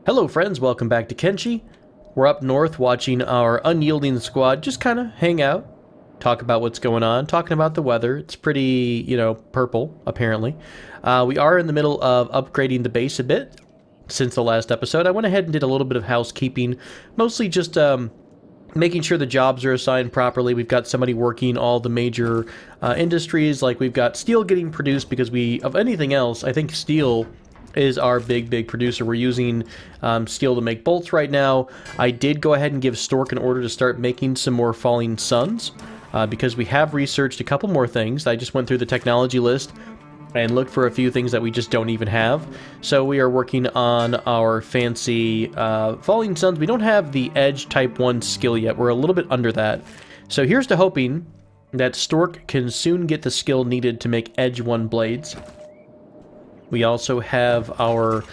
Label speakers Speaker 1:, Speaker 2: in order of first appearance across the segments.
Speaker 1: Hello friends, welcome back to Kenshi. We're up north watching our unyielding squad just kind of hang out, talk about what's going on, talking about the weather. It's pretty, purple, apparently. We are in the middle of upgrading the base a bit since the last episode. I went ahead and did a little bit of housekeeping, mostly just making sure the jobs are assigned properly. We've got somebody working all the major industries, like we've got steel getting produced because of anything else, I think steel is our big producer. We're using steel to make bolts right now. I did go ahead and give Stork an order to start making some more falling suns because we have researched a couple more things. I just went through the technology list and looked for a few things that we just don't even have. So we are working on our fancy falling suns. We don't have the edge type 1 skill yet. We're a little bit under that. So here's to hoping that Stork can soon get the skill needed to make edge 1 blades. We also have our,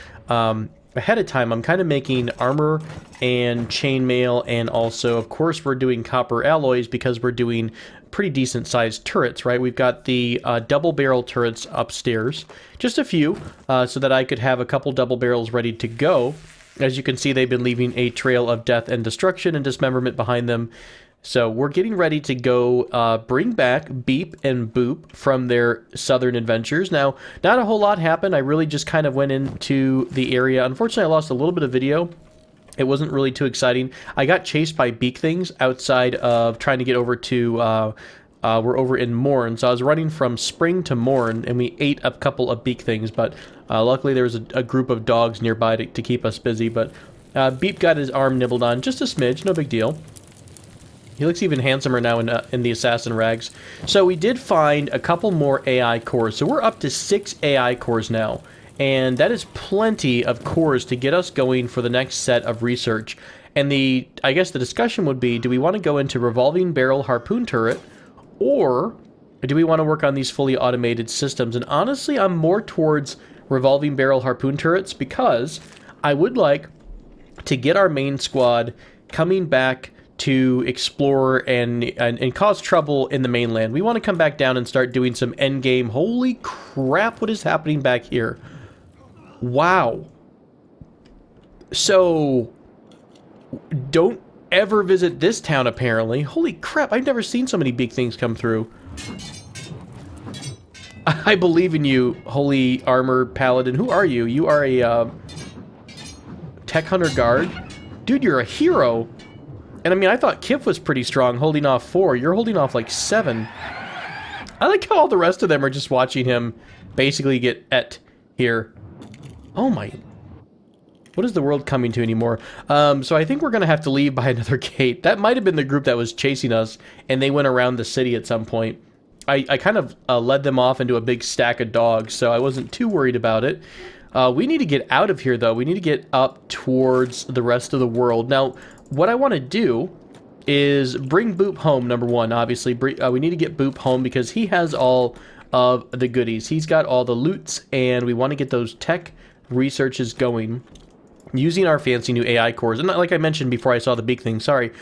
Speaker 1: ahead of time, I'm kind of making armor and chainmail, and also, of course, we're doing copper alloys because we're doing pretty decent sized turrets, right? We've got the double barrel turrets upstairs, just a few, so that I could have a couple double barrels ready to go. As you can see, they've been leaving a trail of death and destruction and dismemberment behind them. So we're getting ready to go bring back Beep and Boop from their southern adventures. Now, not a whole lot happened. I really just kind of went into the area. Unfortunately, I lost a little bit of video. It wasn't really too exciting. I got chased by beak things outside of trying to get over to, we're over in Morn. So I was running from Spring to Morn, and we ate a couple of beak things. But luckily there was a group of dogs nearby to keep us busy. But Beep got his arm nibbled on, just a smidge, no big deal. He looks even handsomer now in the assassin rags. So we did find a couple more AI cores. So we're up to 6 AI cores now. And that is plenty of cores to get us going for the next set of research. And I guess the discussion would be, do we want to go into revolving barrel harpoon turret? Or do we want to work on these fully automated systems? And honestly, I'm more towards revolving barrel harpoon turrets because I would like to get our main squad coming back to explore and cause trouble in the mainland. We want to come back down and start doing some endgame. Holy crap, what is happening back here? Wow. So, don't ever visit this town, apparently. Holy crap, I've never seen so many big things come through. I believe in you, holy armor paladin. Who are you? You are a tech hunter guard? Dude, you're a hero. And I mean, I thought Kip was pretty strong, holding off 4. You're holding off like 7. I like how all the rest of them are just watching him basically get et here. Oh my... What is the world coming to anymore? So I think we're going to have to leave by another gate. That might have been the group that was chasing us, and they went around the city at some point. I kind of led them off into a big stack of dogs, so I wasn't too worried about it. We need to get out of here, though. We need to get up towards the rest of the world. Now, what I want to do is bring Boop home, number one, obviously. We need to get Boop home because he has all of the goodies. He's got all the loots, and we want to get those tech researches going using our fancy new AI cores. And like I mentioned before I saw the big thing, sorry,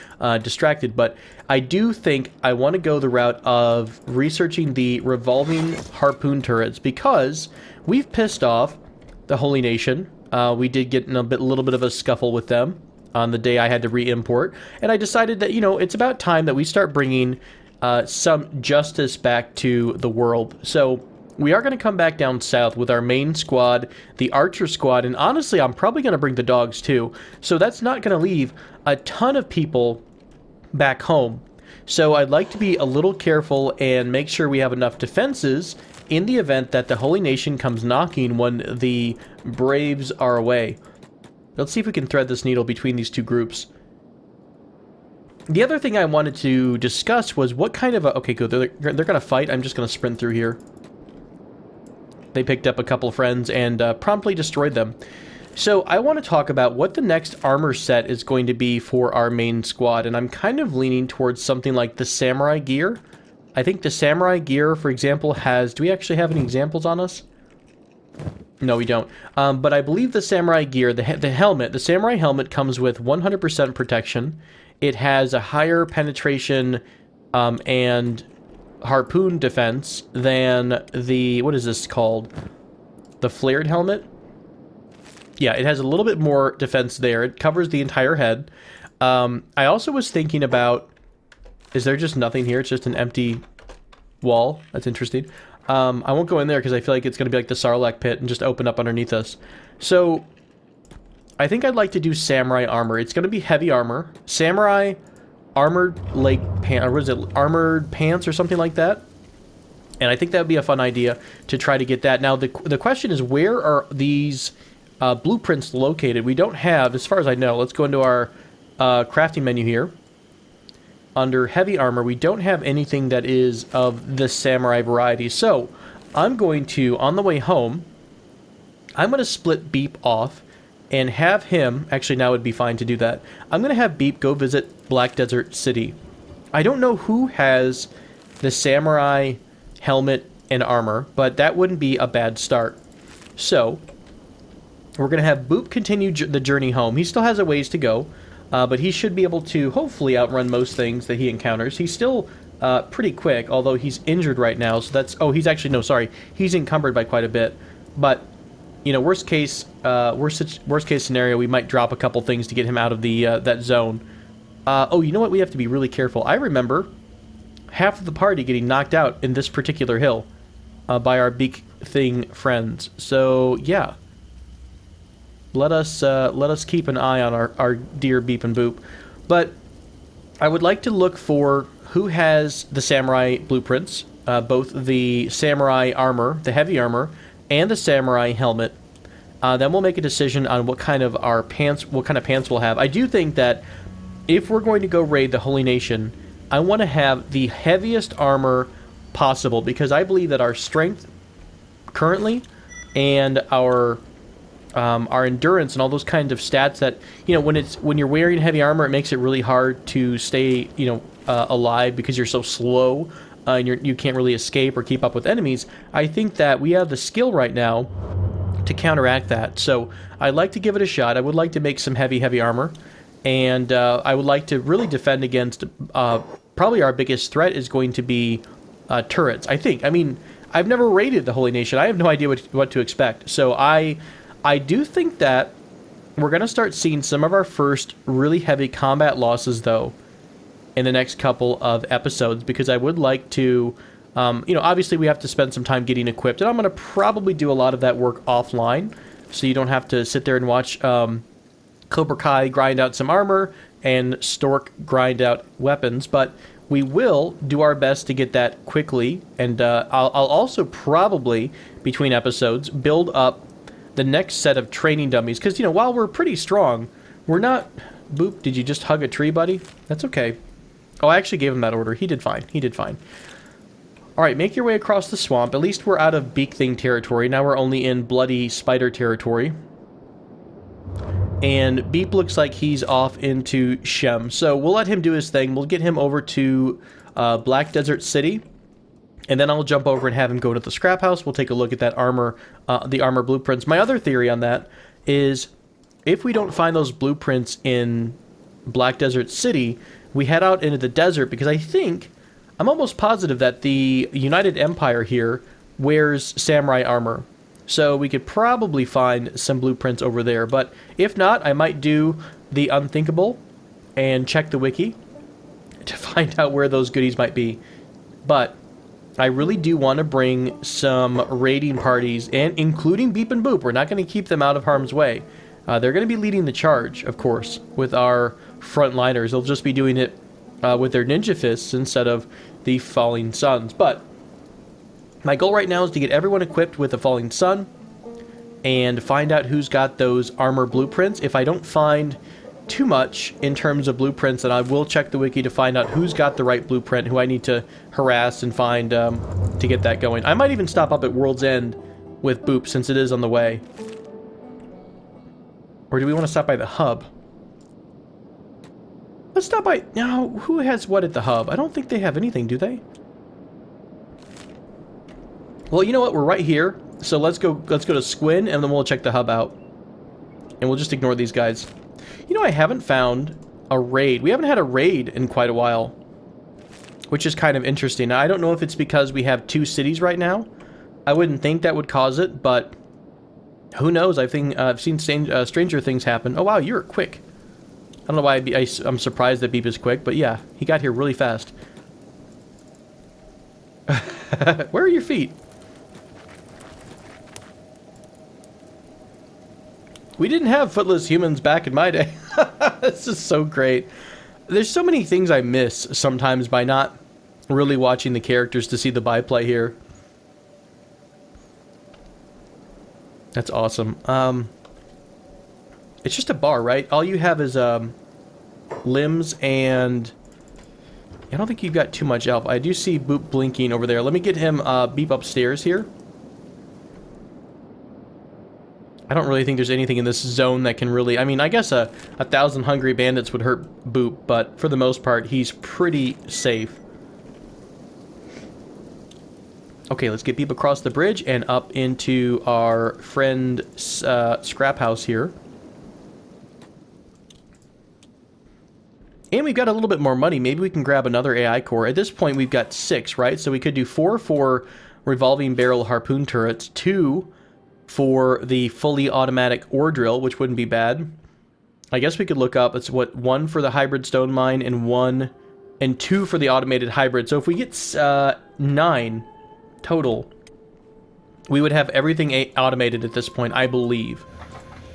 Speaker 1: distracted, but I do think I want to go the route of researching the revolving harpoon turrets because we've pissed off the Holy Nation. We did get in a little bit of a scuffle with them on the day I had to re-import, and I decided that, it's about time that we start bringing some justice back to the world. So we are going to come back down south with our main squad, the archer squad, and honestly, I'm probably going to bring the dogs too. So that's not going to leave a ton of people back home. So I'd like to be a little careful and make sure we have enough defenses in the event that the Holy Nation comes knocking when the Braves are away. Let's see if we can thread this needle between these two groups. The other thing I wanted to discuss was what kind of a... Okay, good. They're going to fight. I'm just going to sprint through here. They picked up a couple friends and promptly destroyed them. So I want to talk about what the next armor set is going to be for our main squad. And I'm kind of leaning towards something like the samurai gear. I think the samurai gear, for example, has... Do we actually have any examples on us? No, we don't. But I believe the samurai gear, the helmet, the samurai helmet comes with 100% protection. It has a higher penetration and harpoon defense than the, what is this called? The flared helmet? Yeah, it has a little bit more defense there. It covers the entire head. I also was thinking about, is there just nothing here? It's just an empty wall. That's interesting. I won't go in there because I feel like it's going to be like the Sarlacc pit and just open up underneath us. So I think I'd like to do samurai armor. It's going to be heavy armor. Samurai armored leg pants, or what is it? Armored pants or something like that. And I think that would be a fun idea to try to get that. Now, the question is, where are these blueprints located? We don't have, as far as I know, let's go into our crafting menu here. Under heavy armor, we don't have anything that is of the samurai variety. So, I'm going to, on the way home, I'm going to split Beep off and have him, actually now would be fine to do that. I'm going to have Beep go visit Black Desert City. I don't know who has the samurai helmet and armor, but that wouldn't be a bad start. So, we're going to have Boop continue the journey home. He still has a ways to go, but he should be able to hopefully outrun most things that he encounters. He's still pretty quick, although he's injured right now, so that's... Oh, he's actually... No, sorry. He's encumbered by quite a bit. But, you know, worst case scenario, we might drop a couple things to get him out of the that zone. Oh, you know what? We have to be really careful. I remember half of the party getting knocked out in this particular hill by our Beak Thing friends. So, yeah. Let us keep an eye on our dear Beep and Boop. But I would like to look for who has the samurai blueprints, both the samurai armor, the heavy armor, and the samurai helmet. Then we'll make a decision on what kind of pants we'll have. I do think that if we're going to go raid the Holy Nation, I want to have the heaviest armor possible, because I believe that our strength currently and our endurance and all those kinds of stats that, you know, when you're wearing heavy armor, it makes it really hard to stay, you know, alive because you're so slow and you can't really escape or keep up with enemies. I think that we have the skill right now to counteract that. So I'd like to give it a shot. I would like to make some heavy armor, and I would like to really defend against probably our biggest threat is going to be turrets, I think. I mean, I've never raided the Holy Nation. I have no idea what to expect. So I do think that we're going to start seeing some of our first really heavy combat losses, though, in the next couple of episodes, because I would like to, you know, obviously we have to spend some time getting equipped, and I'm going to probably do a lot of that work offline, so you don't have to sit there and watch Cobra Kai grind out some armor and Stork grind out weapons, but we will do our best to get that quickly, and I'll also probably, between episodes, build up the next set of training dummies, because, you know, while we're pretty strong, we're not... Boop, did you just hug a tree, buddy? That's okay. Oh, I actually gave him that order. He did fine. He did fine. Alright, make your way across the swamp. At least we're out of Beak Thing territory. Now we're only in Bloody Spider territory. And Beep looks like he's off into Shem. So we'll let him do his thing. We'll get him over to Black Desert City. And then I'll jump over and have him go to the scrap house. We'll take a look at that armor, the armor blueprints. My other theory on that is, if we don't find those blueprints in Black Desert City, we head out into the desert, because I'm almost positive that the United Empire here wears samurai armor. So we could probably find some blueprints over there. But if not, I might do the unthinkable and check the wiki to find out where those goodies might be. But I really do want to bring some raiding parties, and including Beep and Boop. We're not going to keep them out of harm's way. They're going to be leading the charge, of course, with our frontliners. They'll just be doing it with their ninja fists instead of the Falling Suns. But my goal right now is to get everyone equipped with the Falling Sun and find out who's got those armor blueprints. If I don't find too much in terms of blueprints, then I will check the wiki to find out who's got the right blueprint, who I need to harass and find to get that going. I might even stop up at World's End with Boop, since it is on the way. Or do we want to stop by the hub? Let's stop by... Now, who has what at the hub? I don't think they have anything, do they? Well, you know what? We're right here. So let's go to Squin, and then we'll check the hub out. And we'll just ignore these guys. You know, I haven't found a raid. We haven't had a raid in quite a while, which is kind of interesting. Now, I don't know if it's because we have two cities right now. I wouldn't think that would cause it, but Who knows? I've seen stranger things happen. Oh wow, you're quick. I don't know why I'm surprised that Beep is quick, but yeah, he got here really fast. Where are your feet? We didn't have footless humans back in my day. This is so great. There's so many things I miss sometimes by not really watching the characters to see the byplay here. That's awesome. It's just a bar, right? All you have is limbs, and I don't think you've got too much help. I do see Boop blinking over there. Let me get him Beep upstairs here. I don't really think there's anything in this zone that can really... I mean, I guess a 1,000 hungry bandits would hurt Boop, but for the most part, he's pretty safe. Okay, let's get Beep across the bridge and up into our friend Scrap House here. And we've got a little bit more money. Maybe we can grab another AI core. At this point, we've got 6, right? So we could do 4 for revolving barrel harpoon turrets, 2 for the fully automatic ore drill, which wouldn't be bad. I guess we could look up, it's what, 1 for the hybrid stone mine and 2 for the automated hybrid. So if we get 9 total, we would have everything automated at this point, I believe.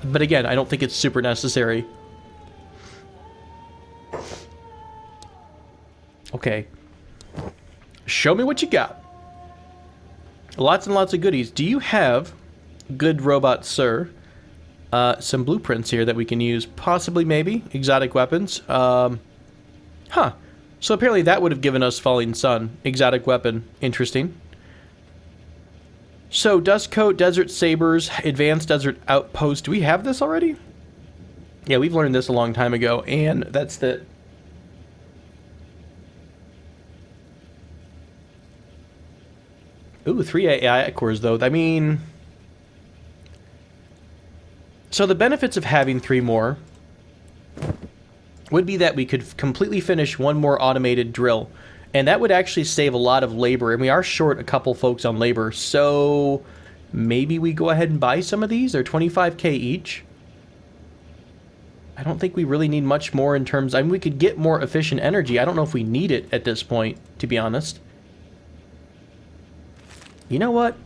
Speaker 1: But again, I don't think it's super necessary. Okay. Show me what you got. Lots and lots of goodies. Do you have... Good robot, sir. Some blueprints here that we can use. Possibly, maybe. Exotic weapons. Huh. So apparently that would have given us Falling Sun. Exotic weapon. Interesting. So, Dust Coat, Desert Sabers, Advanced Desert Outpost. Do we have this already? Yeah, we've learned this a long time ago. And that's the... Ooh, 3 AI cores, though. I mean... So the benefits of having 3 more would be that we could completely finish 1 more automated drill. And that would actually save a lot of labor. And we are short a couple folks on labor. So maybe we go ahead and buy some of these. They're 25k each. I don't think we really need much more in terms... I mean, we could get more efficient energy. I don't know if we need it at this point, to be honest. You know what?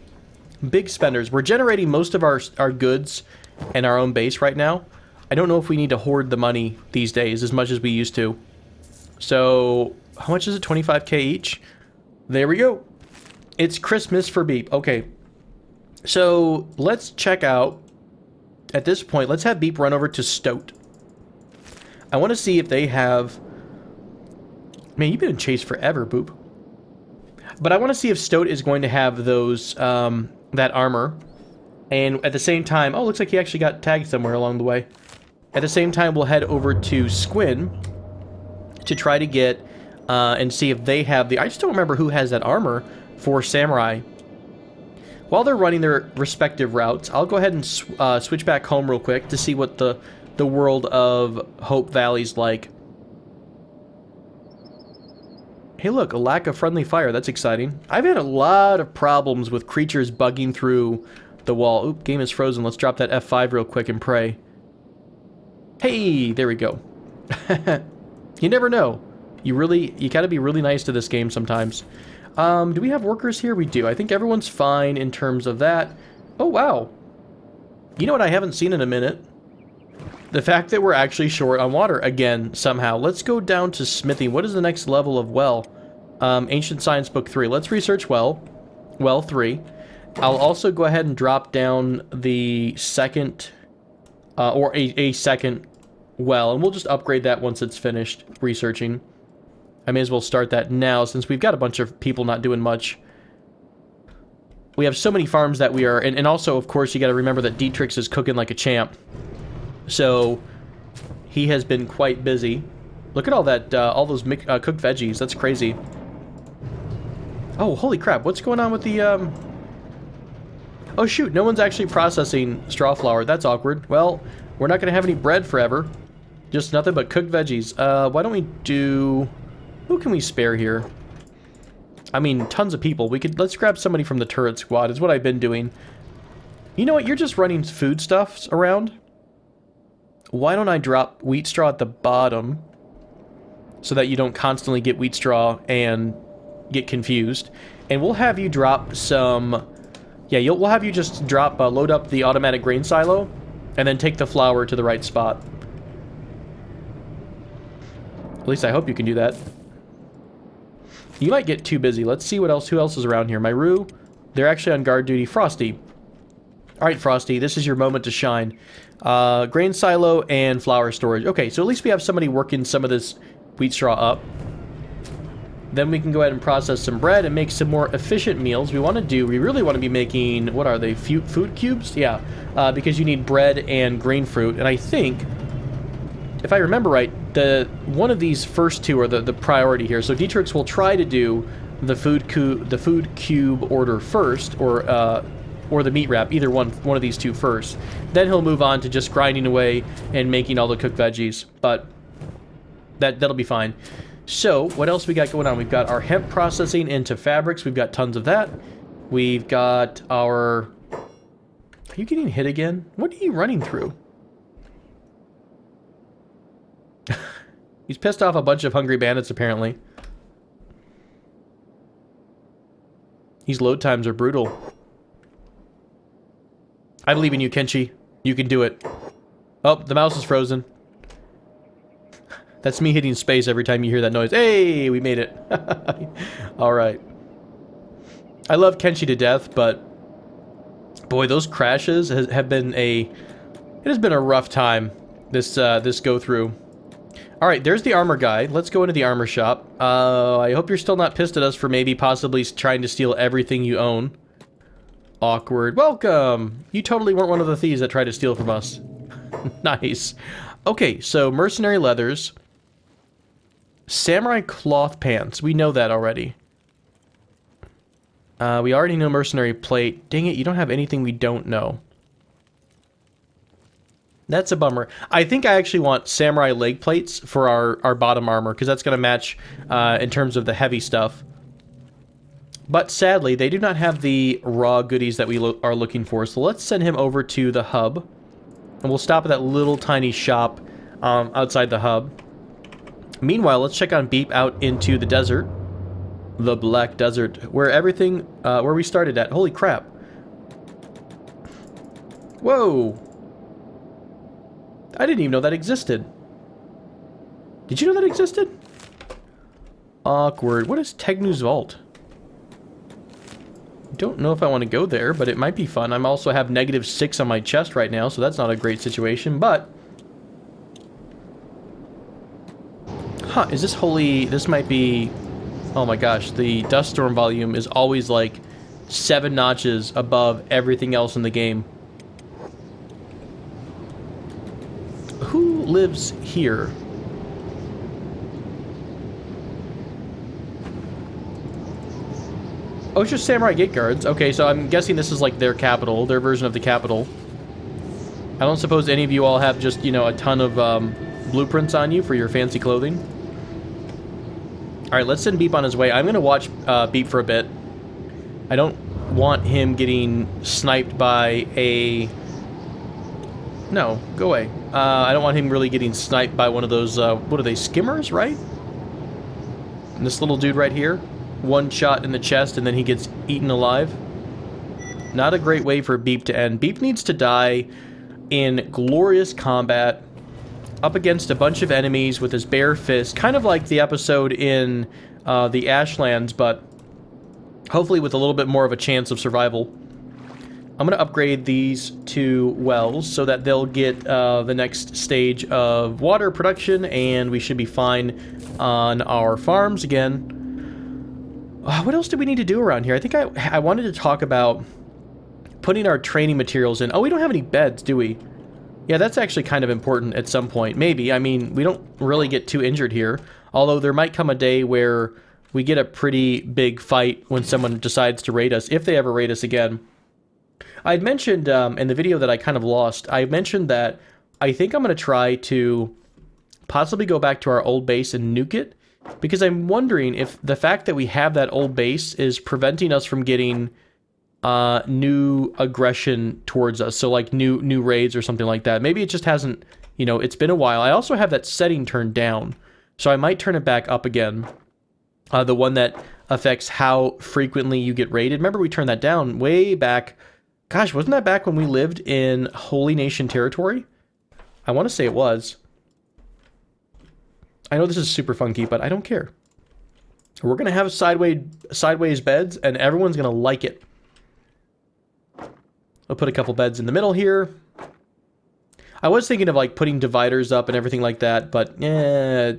Speaker 1: Big spenders. We're generating most of our goods... and our own base right now. I don't know if we need to hoard the money these days as much as we used to. So, how much is it? 25k each? There we go. It's Christmas for Beep. Okay. So, let's check out, at this point, let's have Beep run over to Stoat. I want to see if they have... Man, you've been in chase forever, Boop. But I want to see if Stoat is going to have those, that armor. And at the same time... Oh, looks like he actually got tagged somewhere along the way. At the same time, we'll head over to Squin to try to get... and see if they have the... I just don't remember who has that armor for Samurai. While they're running their respective routes, I'll go ahead and switch back home real quick to see what the world of Hope Valley's like. Hey look, a lack of friendly fire. That's exciting. I've had a lot of problems with creatures bugging through... the wall. Oop, game is frozen. Let's drop that F5 real quick and pray. Hey, there we go. You never know. You gotta be really nice to this game sometimes. Do we have workers here? We do. I think everyone's fine in terms of that. Oh, wow. You know what I haven't seen in a minute? The fact that we're actually short on water again, somehow. Let's go down to smithing. What is the next level of well? Ancient Science Book 3. Let's research well. Well 3. I'll also go ahead and drop down the second, or a second well, and we'll just upgrade that once it's finished researching. I may as well start that now, since we've got a bunch of people not doing much. We have so many farms that we are, and also, of course, you gotta remember that Dietrich is cooking like a champ. So, he has been quite busy. Look at all that, all those cooked veggies, that's crazy. Oh, holy crap, what's going on with the, Oh shoot, no one's actually processing straw flour. That's awkward. Well, we're not going to have any bread forever. Just nothing but cooked veggies. Why don't we do... Who can we spare here? I mean, tons of people. Let's grab somebody from the turret squad, is what I've been doing. You know what? You're just running foodstuffs around. Why don't I drop wheat straw at the bottom so that you don't constantly get wheat straw and get confused? And we'll have you drop some... Yeah, we'll have you just drop, load up the automatic grain silo, and then take the flour to the right spot. At least I hope you can do that. You might get too busy. Let's see who else is around here. Myru, they're actually on guard duty. Frosty. Alright, Frosty, this is your moment to shine. Grain silo and flour storage. Okay, so at least we have somebody working some of this wheat straw up. Then we can go ahead and process some bread and make some more efficient meals. We really want to be making, what are they, food cubes? Yeah, because you need bread and grain fruit. And I think, if I remember right, one of these first two are the priority here. So Dietrich's will try to do the food cube order first, or the meat wrap, either one of these two first. Then he'll move on to just grinding away and making all the cooked veggies. But that'll be fine. So, what else we got going on? We've got our hemp processing into fabrics. We've got tons of that. We've got our... Are you getting hit again? What are you running through? He's pissed off a bunch of hungry bandits, apparently. These load times are brutal. I believe in you, Kenshi. You can do it. Oh, the mouse is frozen. That's me hitting space every time you hear that noise. Hey, we made it. Alright. I love Kenshi to death, but... Boy, those crashes have been a... It has been a rough time, this go-through. Alright, there's the armor guy. Let's go into the armor shop. I hope you're still not pissed at us for maybe possibly trying to steal everything you own. Awkward. Welcome! You totally weren't one of the thieves that tried to steal from us. Nice. Okay, so mercenary leathers... Samurai cloth pants. We know that already. We already know mercenary plate. Dang it, you don't have anything we don't know. That's a bummer. I think I actually want samurai leg plates for our bottom armor, because that's going to match in terms of the heavy stuff. But sadly, they do not have the raw goodies that we are looking for. So let's send him over to the hub. And we'll stop at that little tiny shop outside the hub. Meanwhile, let's check on Beep out into the desert. The Black Desert, where everything, where we started at. Holy crap. Whoa. I didn't even know that existed. Did you know that existed? Awkward. What is Tegnu's Vault? Don't know if I want to go there, but it might be fun. I also have -6 on my chest right now, so that's not a great situation, but... Huh, is this holy... This might be... Oh my gosh, the dust storm volume is always like 7 notches above everything else in the game. Who lives here? Oh, it's just Samurai Gate Guards. Okay, so I'm guessing this is like their capital, their version of the capital. I don't suppose any of you all have just, you know, a ton of blueprints on you for your fancy clothing. Alright, let's send Beep on his way. I'm going to watch Beep for a bit. I don't want him getting sniped by a... No, go away. I don't want him really getting sniped by one of those, what are they, skimmers, right? And this little dude right here. One shot in the chest and then he gets eaten alive. Not a great way for Beep to end. Beep needs to die in glorious combat up against a bunch of enemies with his bare fist, kind of like the episode in the Ashlands, but hopefully with a little bit more of a chance of survival. I'm going to upgrade these two wells so that they'll get the next stage of water production, and we should be fine on our farms again. What else do we need to do around here? I think I wanted to talk about putting our training materials in. Oh, we don't have any beds, do we? Yeah, that's actually kind of important at some point. Maybe. I mean, we don't really get too injured here. Although there might come a day where we get a pretty big fight when someone decides to raid us, if they ever raid us again. I'd mentioned in the video that I kind of lost, I mentioned that I think I'm going to try to possibly go back to our old base and nuke it. Because I'm wondering if the fact that we have that old base is preventing us from getting new aggression towards us. So like new raids or something like that. Maybe it just hasn't, you know, it's been a while. I also have that setting turned down, so I might turn it back up again. The one that affects how frequently you get raided. Remember, we turned that down way back. Gosh, wasn't that back when we lived in Holy Nation territory? I want to say it was. I know this is super funky, but I don't care. We're going to have sideways beds, and everyone's going to like it. I'll put a couple beds in the middle here. I was thinking of like putting dividers up and everything like that, but I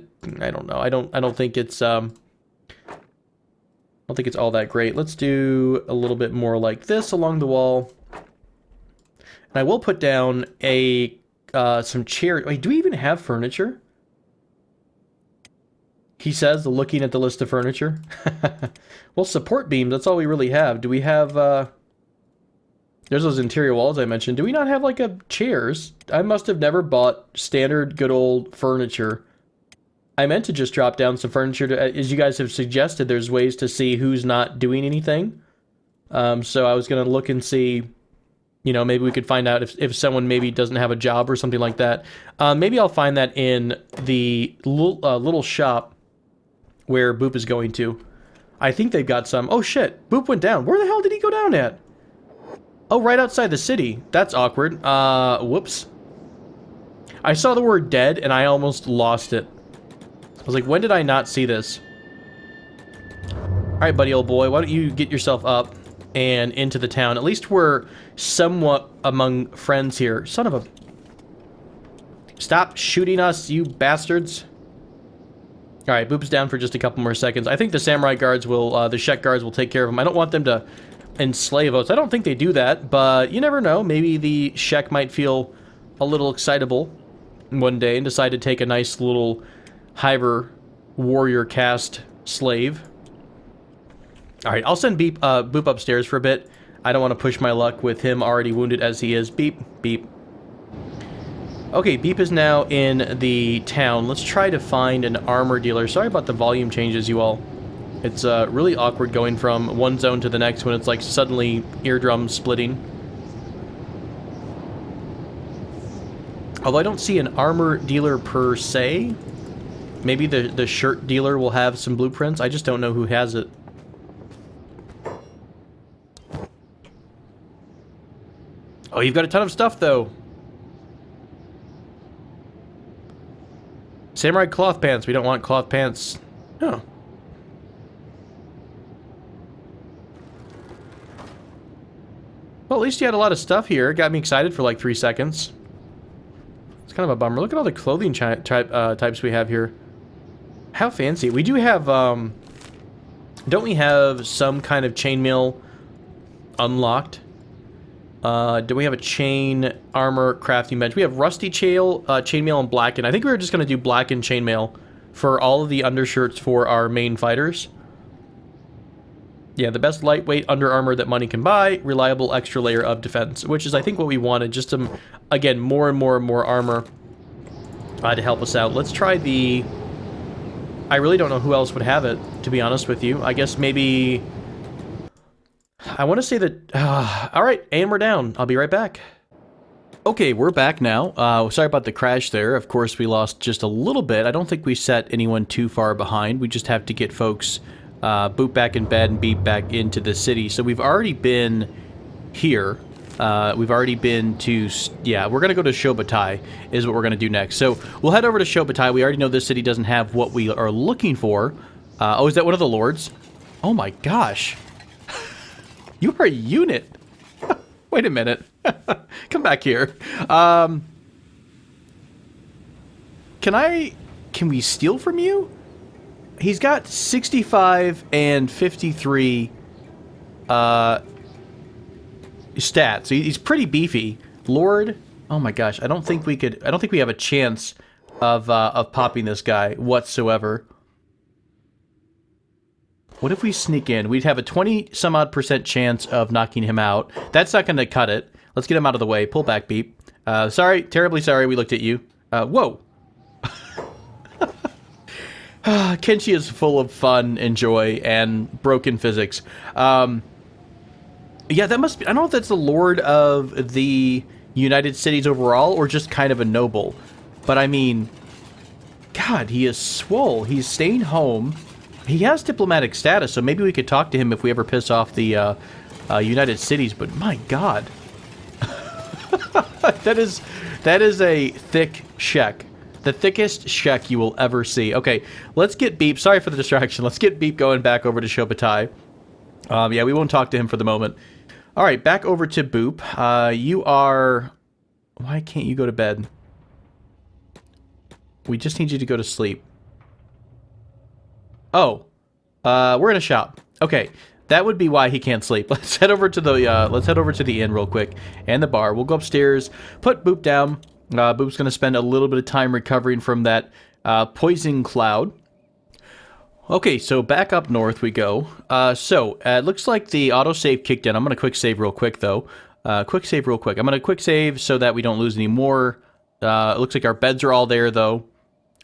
Speaker 1: don't know. I don't think it's all that great. Let's do a little bit more like this along the wall. And I will put down a some chairs. Wait, do we even have furniture? He says, looking at the list of furniture. Well, support beams, that's all we really have. Do we have, there's those interior walls I mentioned. Do we not have, like, chairs? I must have never bought standard good old furniture. I meant to just drop down some furniture, as you guys have suggested, there's ways to see who's not doing anything. So I was going to look and see, you know, maybe we could find out if someone maybe doesn't have a job or something like that. Maybe I'll find that in the little shop where Boop is going to. I think they've got some. Oh shit, Boop went down. Where the hell did he go down at? Oh, right outside the city. That's awkward. Whoops. I saw the word dead and I almost lost it. I was like, when did I not see this? Alright, buddy, old boy, why don't you get yourself up and into the town? At least we're somewhat among friends here. Son of a... Stop shooting us, you bastards. Alright, Boop's down for just a couple more seconds. I think the samurai guards will, the Shek guards will take care of him. I don't want them to enslave us. I don't think they do that, but you never know. Maybe the Shek might feel a little excitable one day and decide to take a nice little Hiver warrior caste slave. Alright, I'll send Boop upstairs for a bit. I don't want to push my luck with him already wounded as he is. Beep, beep. Okay, Beep is now in the town. Let's try to find an armor dealer. Sorry about the volume changes, you all. It's really awkward going from one zone to the next when it's like suddenly eardrum splitting. Although I don't see an armor dealer per se. Maybe the shirt dealer will have some blueprints. I just don't know who has it. Oh, you've got a ton of stuff, though. Samurai cloth pants. We don't want cloth pants. Oh. Well, at least you had a lot of stuff here. It got me excited for like 3 seconds. It's kind of a bummer. Look at all the clothing types we have here. How fancy. We do have, don't we have some kind of chainmail unlocked? Do we have a chain armor crafting bench? We have rusty chainmail and blackened. I think we were just going to do blackened chainmail for all of the undershirts for our main fighters. Yeah, the best lightweight under armor that money can buy. Reliable extra layer of defense, which is I think what we wanted. Just some, again, more and more armor to help us out. Let's try the... I really don't know who else would have it, to be honest with you. I guess maybe... I want to say that... Alright, and we're down. I'll be right back. Okay, we're back now. Sorry about the crash there. Of course, we lost just a little bit. I don't think we set anyone too far behind. We just have to get folks Boop back in bed and Beep back into the city. So we've already been here. We've already been to... Yeah, we're going to go to Shobutai is what we're going to do next. So we'll head over to Shobutai. We already know this city doesn't have what we are looking for. Oh, is that one of the lords? Oh my gosh. You are a unit. Wait a minute. Come back here. Can we steal from you? He's got 65 and 53 stats. So he's pretty beefy. Lord, oh my gosh, I don't think we have a chance of popping this guy whatsoever. What if we sneak in? We'd have a 20-some-odd% chance of knocking him out. That's not going to cut it. Let's get him out of the way. Pull back, Beep. Sorry, terribly sorry we looked at you. Whoa. Kenshi is full of fun and joy and broken physics. Yeah, that must be... I don't know if that's the lord of the United Cities overall or just kind of a noble. But I mean, God, he is swole. He's staying home. He has diplomatic status, so maybe we could talk to him if we ever piss off the United Cities. But my God, that is a thick Shek. The thickest Shek you will ever see. Okay, let's get Beep. Sorry for the distraction. Let's get Beep going back over to Shopatai. Yeah, we won't talk to him for the moment. All right, back over to Boop. You are... Why can't you go to bed? We just need you to go to sleep. Oh, we're in a shop. Okay, that would be why he can't sleep. Let's head over to the inn real quick and the bar. We'll go upstairs, put Boop down. Boop's gonna spend a little bit of time recovering from that poison cloud. Okay, so back up north we go. It looks like the autosave kicked in. I'm going to quick save real quick, though. Quick save real quick. I'm going to quick save so that we don't lose any more. It looks like our beds are all there, though.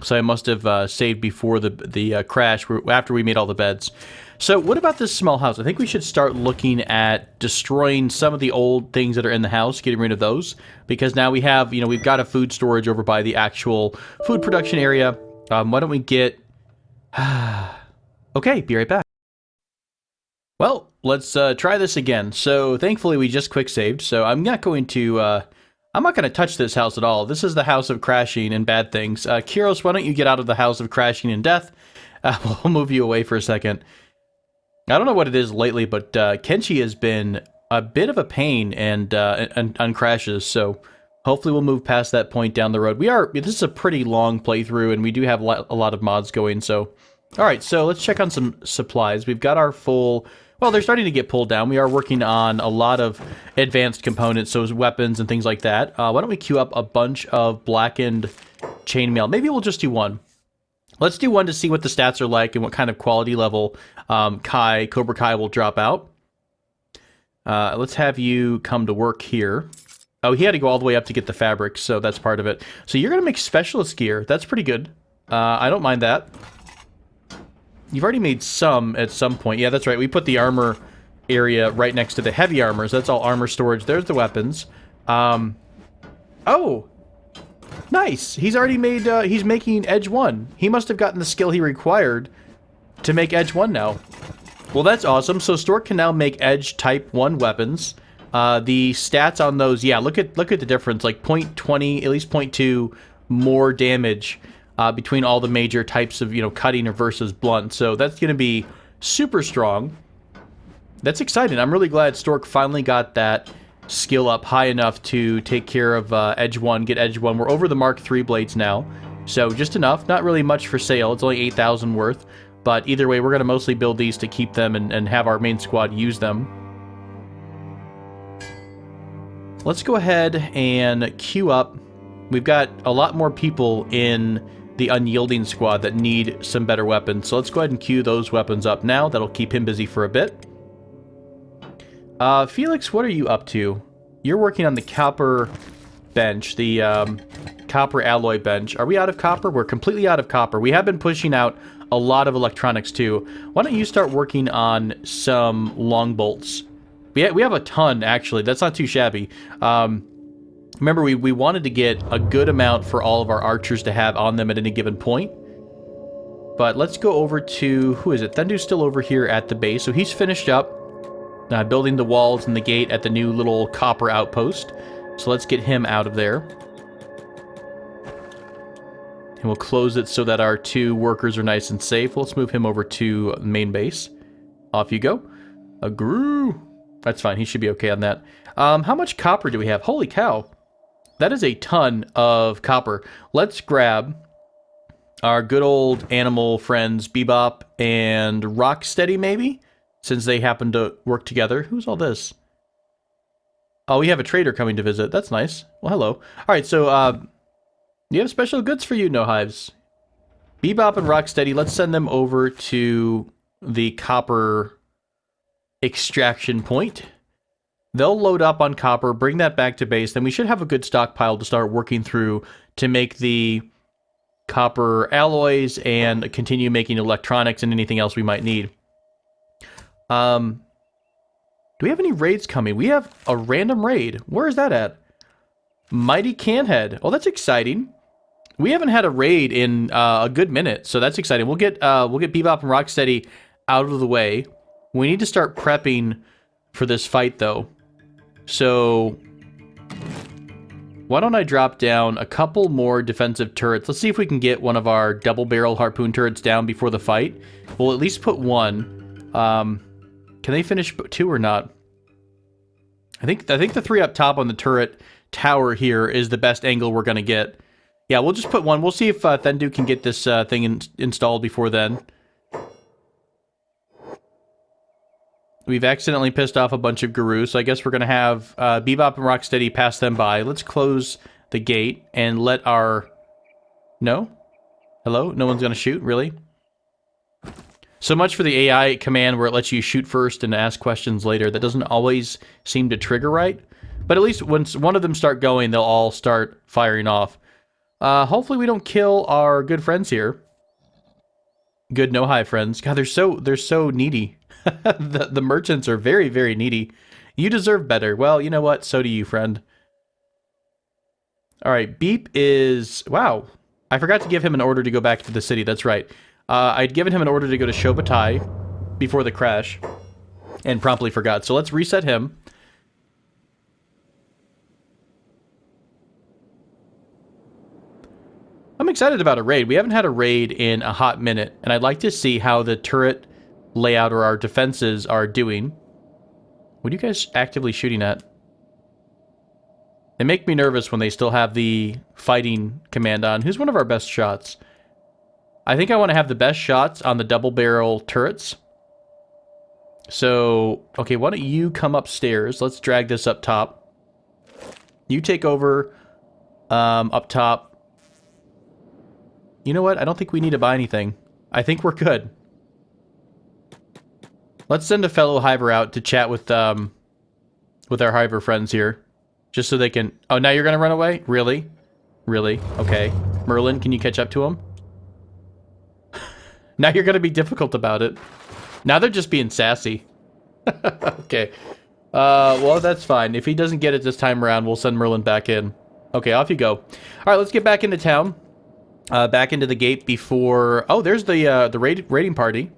Speaker 1: So I must have saved before the crash, after we made all the beds. So what about this small house? I think we should start looking at destroying some of the old things that are in the house, getting rid of those. Because now we have, we've got a food storage over by the actual food production area. Why don't we get... Okay, be right back. Well, let's try this again. So thankfully we just quick saved, so I'm not going to touch this house at all. This is the house of crashing and bad things. Kyros, why don't you get out of the house of crashing and death? We'll move you away for a second. I don't know what it is lately, but Kenshi has been a bit of a pain and on crashes, so hopefully we'll move past that point down the road. This is a pretty long playthrough, and we do have a lot of mods going, so... Alright, so let's check on some supplies. We've got our full... Well, they're starting to get pulled down. We are working on a lot of advanced components, so weapons and things like that. Why don't we queue up a bunch of blackened chainmail? Maybe we'll just do one. Let's do one to see what the stats are like and what kind of quality level Cobra Kai will drop out. Let's have you come to work here. Oh, he had to go all the way up to get the fabric, so that's part of it. So you're going to make specialist gear. That's pretty good. I don't mind that. You've already made some at some point. Yeah, that's right. We put the armor area right next to the heavy armors. That's all armor storage. There's the weapons. Oh! Nice! He's already made, he's making Edge 1. He must have gotten the skill he required to make Edge 1 now. Well, that's awesome. So Stork can now make Edge Type 1 weapons. The stats on those, yeah, look at the difference. Like 0.20, at least 0.2 more damage between all the major types of, cutting or versus blunt. So that's going to be super strong. That's exciting. I'm really glad Stork finally got that skill up high enough to take care of Edge 1, get Edge 1. We're over the Mark 3 blades now. So just enough. Not really much for sale. It's only 8,000 worth. But either way, we're going to mostly build these to keep them and have our main squad use them. Let's go ahead and queue up. We've got a lot more people in the Unyielding squad that need some better weapons. So let's go ahead and queue those weapons up now. That'll keep him busy for a bit. Felix, what are you up to? You're working on the copper bench, the copper alloy bench. Are we out of copper? We're completely out of copper. We have been pushing out a lot of electronics too. Why don't you start working on some long bolts? We have a ton, actually. That's not too shabby. Remember, we wanted to get a good amount for all of our archers to have on them at any given point. But let's go over to... Who is it? Thendu's still over here at the base. So he's finished up building the walls and the gate at the new little copper outpost. So let's get him out of there. And we'll close it so that our two workers are nice and safe. Let's move him over to main base. Off you go. Agree. That's fine. He should be okay on that. How much copper do we have? Holy cow. That is a ton of copper. Let's grab our good old animal friends, Bebop and Rocksteady, maybe? Since they happen to work together. Who's all this? Oh, we have a trader coming to visit. That's nice. Well, hello. All right, so you have special goods for you, No Hives. Bebop and Rocksteady, let's send them over to the copper extraction point. They'll load up on copper, bring that back to base, then we should have a good stockpile to start working through to make the copper alloys and continue making electronics and anything else we might need. Do we have any raids coming? We have a random raid. Where is that at? Mighty Canhead. Oh, that's exciting. We haven't had a raid in a good minute, so that's exciting. We'll get Bebop and Rocksteady out of the way. We need to start prepping for this fight, though. So why don't I drop down a couple more defensive turrets? Let's see if we can get one of our double-barrel harpoon turrets down before the fight. We'll at least put one. Can they finish 2 or not? I think the 3 up top on the turret tower here is the best angle we're going to get. Yeah, we'll just put 1. We'll see if Thendu can get this thing installed before then. We've accidentally pissed off a bunch of gurus, so I guess we're going to have Bebop and Rocksteady pass them by. Let's close the gate and let our... No? Hello? No one's going to shoot? Really? So much for the AI command where it lets you shoot first and ask questions later. That doesn't always seem to trigger right. But at least once one of them start going, they'll all start firing off. Hopefully we don't kill our good friends here. Good no-hi friends. God, they're so needy. The merchants are very, very needy. You deserve better. Well, you know what? So do you, friend. Alright, Beep is... Wow. I forgot to give him an order to go back to the city. That's right. I'd given him an order to go to Shobatai before the crash. And promptly forgot. So let's reset him. I'm excited about a raid. We haven't had a raid in a hot minute, and I'd like to see how the turret layout or our defenses are doing. What are you guys actively shooting at? They make me nervous when they still have the fighting command on. Who's one of our best shots? I think I want to have the best shots on the double barrel turrets. So, okay, why don't you come upstairs? Let's drag this up top. You take over up top. You know what? I don't think we need to buy anything. I think we're good. Let's send a fellow Hiver out to chat with our Hiver friends here. Just so they can... Oh, now you're going to run away? Really? Really? Okay. Merlin, can you catch up to him? Now you're going to be difficult about it. Now they're just being sassy. Okay. Well, that's fine. If he doesn't get it this time around, we'll send Merlin back in. Okay, off you go. All right, let's get back into town. Back into the gate before... Oh, there's the raiding party.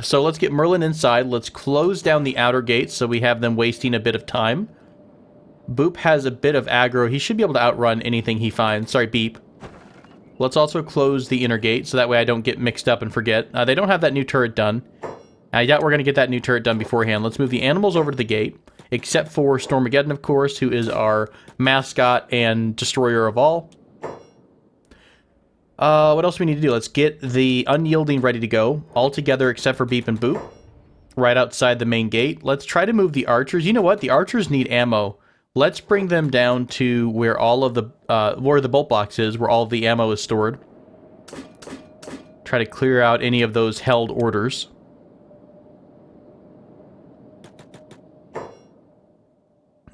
Speaker 1: So let's get Merlin inside. Let's close down the outer gates so we have them wasting a bit of time. Boop has a bit of aggro. He should be able to outrun anything he finds. Sorry, Beep. Let's also close the inner gate so that way I don't get mixed up and forget. They don't have that new turret done. I doubt we're going to get that new turret done beforehand. Let's move the animals over to the gate, except for Stormageddon, of course, who is our mascot and destroyer of all. What else do we need to do? Let's get the Unyielding ready to go, all together except for Beep and Boop, right outside the main gate. Let's try to move the archers. You know what? The archers need ammo. Let's bring them down to where all of the, where the bolt box is, where all of the ammo is stored. Try to clear out any of those held orders.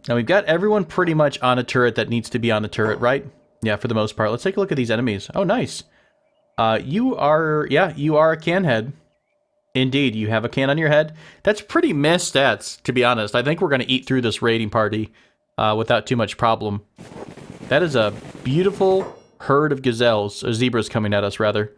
Speaker 1: Now we've got everyone pretty much on a turret that needs to be on a turret, right? Yeah, for the most part. Let's take a look at these enemies. Oh, nice. You are a can head. Indeed, you have a can on your head. That's pretty meh stats, to be honest. I think we're going to eat through this raiding party without too much problem. That is a beautiful herd of gazelles, or zebras coming at us, rather.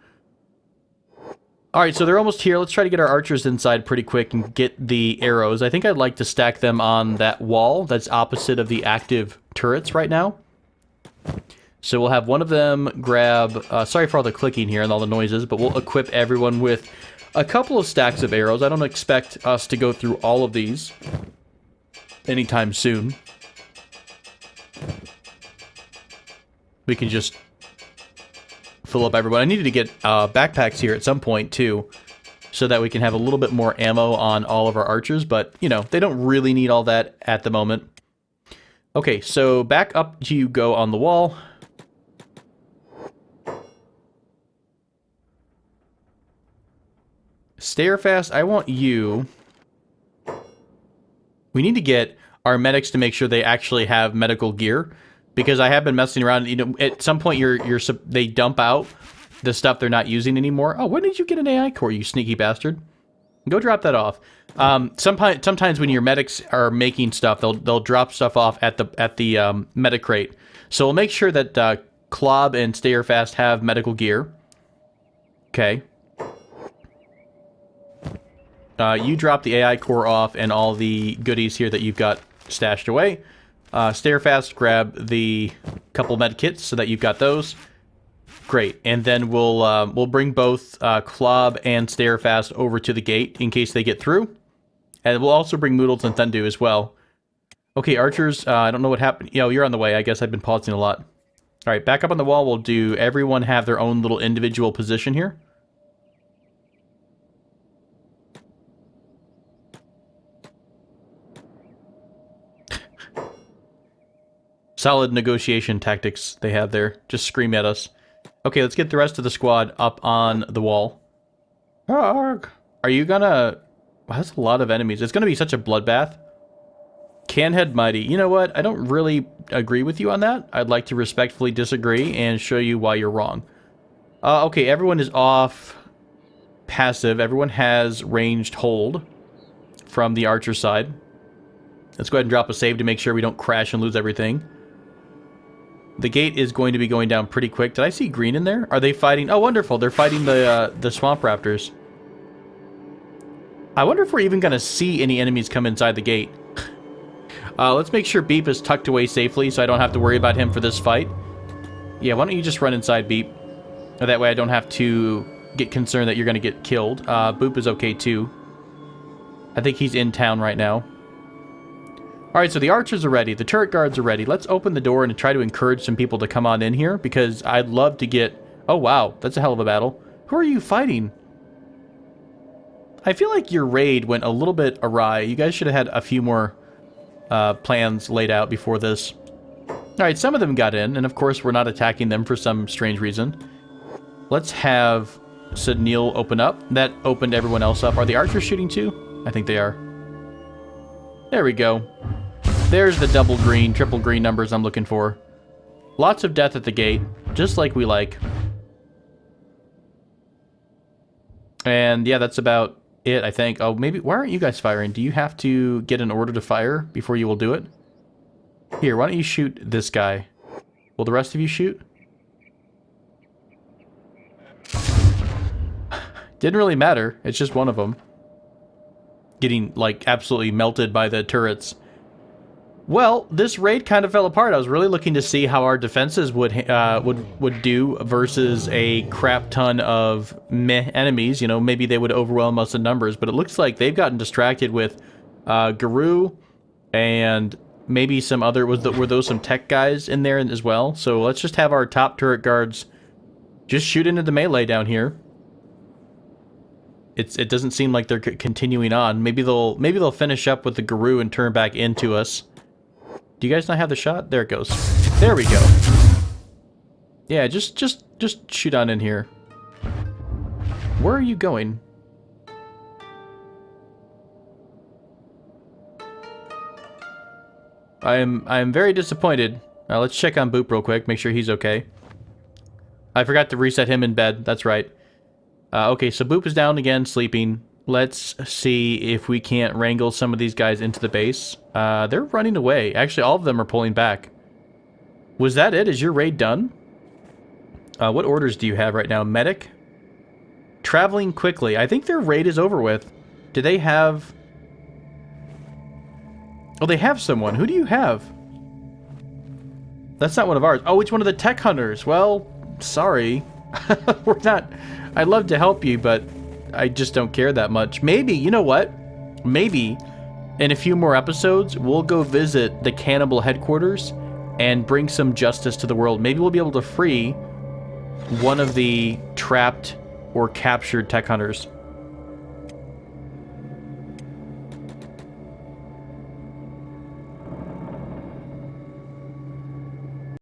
Speaker 1: Alright, so they're almost here. Let's try to get our archers inside pretty quick and get the arrows. I think I'd like to stack them on that wall that's opposite of the active turrets right now. So we'll have one of them grab... sorry for all the clicking here and all the noises, but we'll equip everyone with a couple of stacks of arrows. I don't expect us to go through all of these anytime soon. We can just fill up everyone. I needed to get backpacks here at some point, too, so that we can have a little bit more ammo on all of our archers, but, you know, they don't really need all that at the moment. Okay, so back up you go on the wall. Stairfast, I want you... We need to get our medics to make sure they actually have medical gear, because I have been messing around. You know, at some point they dump out the stuff they're not using anymore. Oh, when did you get an AI core, you sneaky bastard? Go drop that off. Sometimes when your medics are making stuff, they'll drop stuff off at the medic crate. So we'll make sure that Klob and Stayerfast have medical gear. Okay. You drop the AI core off and all the goodies here that you've got stashed away. Stayerfast, grab the couple med kits so that you've got those. Great, and then we'll bring both Klob and Stayerfast over to the gate in case they get through. And we'll also bring Moodles and Thundu as well. Okay, archers, I don't know what happened. Yo, you're on the way. I guess I've been pausing a lot. All right, back up on the wall. We'll do everyone have their own little individual position here. Solid negotiation tactics they have there. Just scream at us. Okay, let's get the rest of the squad up on the wall. Arg. Are you gonna... Wow, that's a lot of enemies. It's gonna be such a bloodbath. Canhead Mighty. You know what? I don't really agree with you on that. I'd like to respectfully disagree and show you why you're wrong. Okay, everyone is off passive. Everyone has ranged hold from the archer side. Let's go ahead and drop a save to make sure we don't crash and lose everything. The gate is going to be going down pretty quick. Did I see green in there? Are they fighting? Oh, wonderful. They're fighting the swamp raptors. I wonder if we're even going to see any enemies come inside the gate. Let's make sure Beep is tucked away safely so I don't have to worry about him for this fight. Yeah, why don't you just run inside, Beep? That way I don't have to get concerned that you're going to get killed. Boop is okay, too. I think he's in town right now. Alright, so the archers are ready. The turret guards are ready. Let's open the door and try to encourage some people to come on in here, because I'd love to get... Oh, wow. That's a hell of a battle. Who are you fighting? I feel like your raid went a little bit awry. You guys should have had a few more plans laid out before this. Alright, some of them got in, and of course we're not attacking them for some strange reason. Let's have Sidneil open up. That opened everyone else up. Are the archers shooting too? I think they are. There we go. There's the double green, triple green numbers I'm looking for. Lots of death at the gate, just like we like. And yeah, that's about it, I think. Oh, maybe... Why aren't you guys firing? Do you have to get an order to fire before you will do it? Here, why don't you shoot this guy? Will the rest of you shoot? Didn't really matter. It's just one of them. Getting, like, absolutely melted by the turrets. Well, this raid kind of fell apart. I was really looking to see how our defenses would do versus a crap ton of meh enemies. You know, maybe they would overwhelm us in numbers, but it looks like they've gotten distracted with Guru and maybe some other... were those some tech guys in there as well? So let's just have our top turret guards just shoot into the melee down here. It doesn't seem like they're continuing on. Maybe they'll finish up with the Guru and turn back into us. Do you guys not have the shot? There it goes. There we go. Yeah, just shoot on in here. Where are you going? I am very disappointed. Let's check on Boop real quick, make sure he's okay. I forgot to reset him in bed. That's right. Okay, so Boop is down again, sleeping. Let's see if we can't wrangle some of these guys into the base. They're running away. Actually, all of them are pulling back. Was that it? Is your raid done? What orders do you have right now? Medic? Traveling quickly. I think their raid is over with. Do they have... Oh, they have someone. Who do you have? That's not one of ours. Oh, it's one of the tech hunters. Well, sorry. We're not... I'd love to help you, but I just don't care that much. Maybe, you know what? Maybe in a few more episodes, we'll go visit the cannibal headquarters and bring some justice to the world. Maybe we'll be able to free one of the trapped or captured tech hunters.